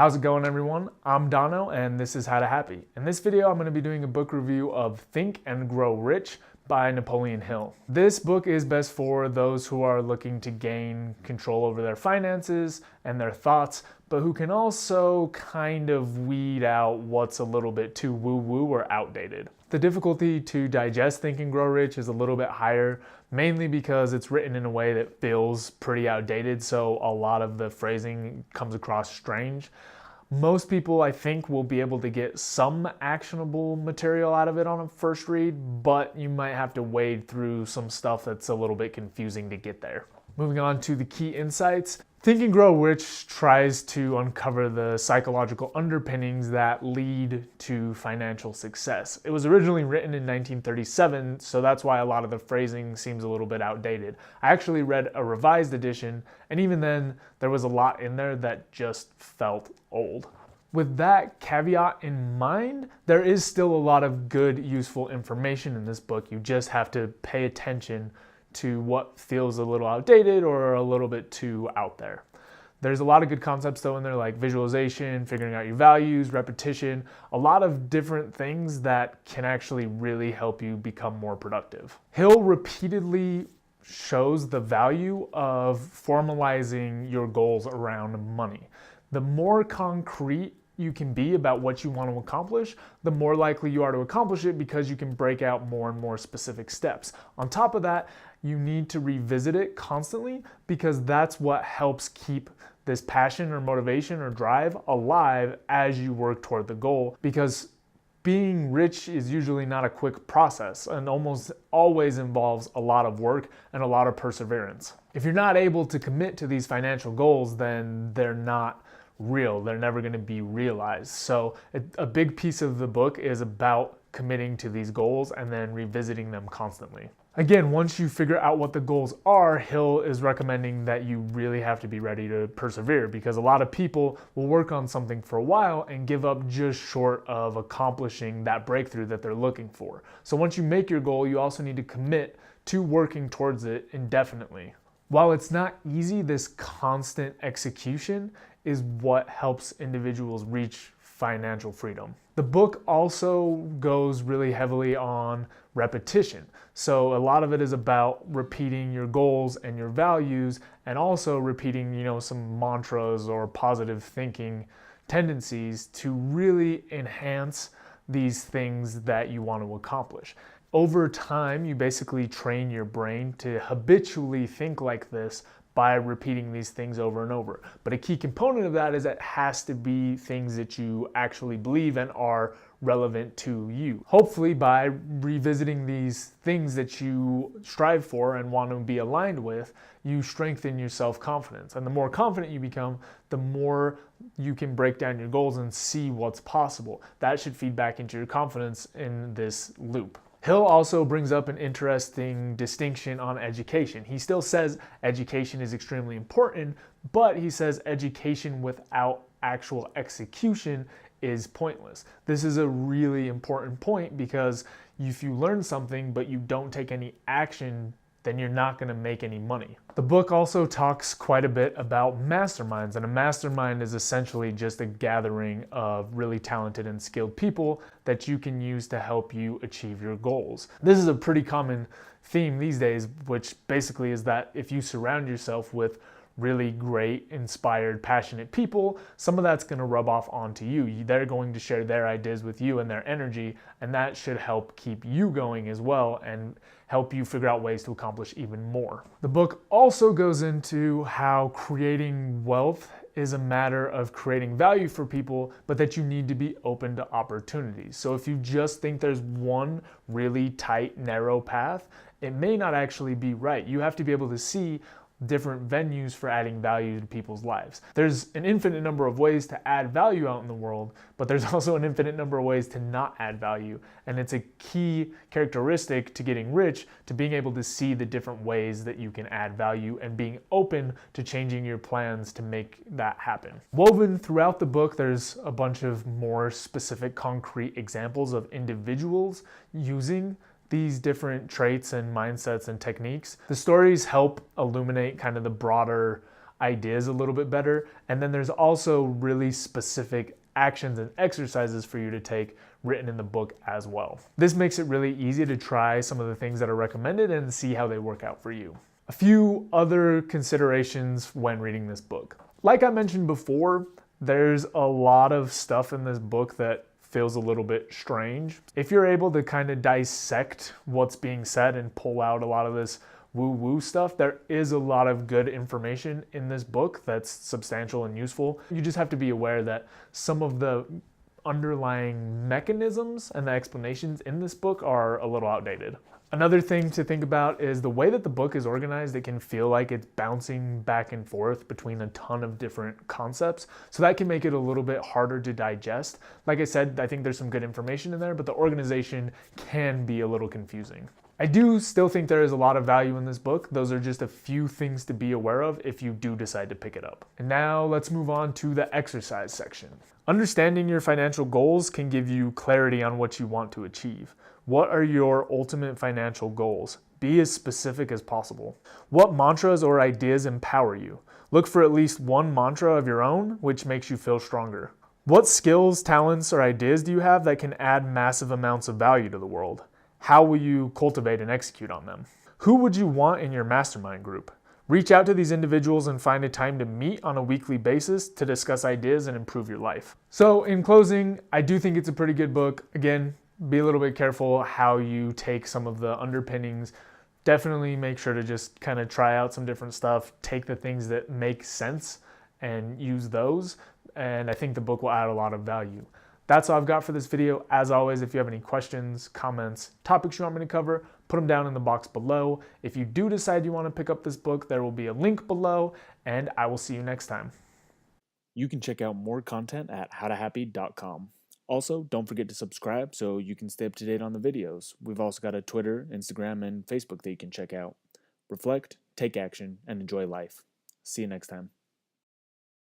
How's it going, everyone? I'm Dono, and this is How to Happy. In this video, I'm going to be doing a book review of Think and Grow Rich by Napoleon Hill. This book is best for those who are looking to gain control over their finances and their thoughts, but who can also kind of weed out what's a little bit too woo-woo or outdated. The difficulty to digest Think and Grow Rich is a little bit higher, mainly because it's written in a way that feels pretty outdated, so a lot of the phrasing comes across strange. Most people, I think, will be able to get some actionable material out of it on a first read, but you might have to wade through some stuff that's a little bit confusing to get there. Moving on to the key insights. Think and Grow Rich tries to uncover the psychological underpinnings that lead to financial success. It was originally written in 1937, so that's why a lot of the phrasing seems a little bit outdated. I actually read a revised edition, and even then, there was a lot in there that just felt old. With that caveat in mind, there is still a lot of good, useful information in this book. You just have to pay attention to what feels a little outdated or a little bit too out there. There's a lot of good concepts though in there, like visualization, figuring out your values, repetition, a lot of different things that can actually really help you become more productive. Hill repeatedly shows the value of formalizing your goals around money. The more concrete you can be about what you want to accomplish, the more likely you are to accomplish it because you can break out more and more specific steps. On top of that, you need to revisit it constantly because that's what helps keep this passion or motivation or drive alive as you work toward the goal, because being rich is usually not a quick process and almost always involves a lot of work and a lot of perseverance. If you're not able to commit to these financial goals, then they're not real. They're never going to be realized. So a big piece of the book is about committing to these goals and then revisiting them constantly. Again, once you figure out what the goals are, Hill is recommending that you really have to be ready to persevere, because a lot of people will work on something for a while and give up just short of accomplishing that breakthrough that they're looking for. So once you make your goal, you also need to commit to working towards it indefinitely. While it's not easy, this constant execution is what helps individuals reach financial freedom. The book also goes really heavily on repetition. So a lot of it is about repeating your goals and your values, and also repeating, some mantras or positive thinking tendencies to really enhance these things that you want to accomplish. Over time, you basically train your brain to habitually think like this by repeating these things over and over. But a key component of that is it has to be things that you actually believe and are relevant to you. Hopefully, by revisiting these things that you strive for and want to be aligned with, you strengthen your self-confidence. And the more confident you become, the more you can break down your goals and see what's possible. That should feed back into your confidence in this loop. Hill also brings up an interesting distinction on education. He still says education is extremely important, but he says education without actual execution is pointless. This is a really important point, because if you learn something but you don't take any action, then you're not going to make any money. The book also talks quite a bit about masterminds, and a mastermind is essentially just a gathering of really talented and skilled people that you can use to help you achieve your goals. This is a pretty common theme these days, which basically is that if you surround yourself with really great, inspired, passionate people, some of that's going to rub off onto you. They're going to share their ideas with you and their energy, and that should help keep you going as well and help you figure out ways to accomplish even more. The book also goes into how creating wealth is a matter of creating value for people, but that you need to be open to opportunities. So if you just think there's one really tight, narrow path, it may not actually be right. You have to be able to see different venues for adding value to people's lives. There's an infinite number of ways to add value out in the world, but there's also an infinite number of ways to not add value. And it's a key characteristic to getting rich, to being able to see the different ways that you can add value and being open to changing your plans to make that happen. Woven throughout the book, there's a bunch of more specific, concrete examples of individuals using these different traits and mindsets and techniques. The stories help illuminate kind of the broader ideas a little bit better. And then there's also really specific actions and exercises for you to take written in the book as well. This makes it really easy to try some of the things that are recommended and see how they work out for you. A few other considerations when reading this book. Like I mentioned before, there's a lot of stuff in this book that feels a little bit strange. If you're able to kind of dissect what's being said and pull out a lot of this woo-woo stuff, there is a lot of good information in this book that's substantial and useful. You just have to be aware that some of the underlying mechanisms and the explanations in this book are a little outdated. Another thing to think about is the way that the book is organized. It can feel like it's bouncing back and forth between a ton of different concepts. So that can make it a little bit harder to digest. Like I said, I think there's some good information in there, but the organization can be a little confusing. I do still think there is a lot of value in this book. Those are just a few things to be aware of if you do decide to pick it up. And now let's move on to the exercise section. Understanding your financial goals can give you clarity on what you want to achieve. What are your ultimate financial goals? Be as specific as possible. What mantras or ideas empower you? Look for at least one mantra of your own which makes you feel stronger. What skills, talents, or ideas do you have that can add massive amounts of value to the world? How will you cultivate and execute on them? Who would you want in your mastermind group? Reach out to these individuals and find a time to meet on a weekly basis to discuss ideas and improve your life. So in closing, I do think it's a pretty good book. Again, be a little bit careful how you take some of the underpinnings. Definitely make sure to just kind of try out some different stuff. Take the things that make sense and use those. And I think the book will add a lot of value. That's all I've got for this video. As always, if you have any questions, comments, topics you want me to cover, put them down in the box below. If you do decide you want to pick up this book, there will be a link below, and I will see you next time. You can check out more content at howtohappy.com. Also, don't forget to subscribe so you can stay up to date on the videos. We've also got a Twitter, Instagram, and Facebook that you can check out. Reflect, take action, and enjoy life. See you next time.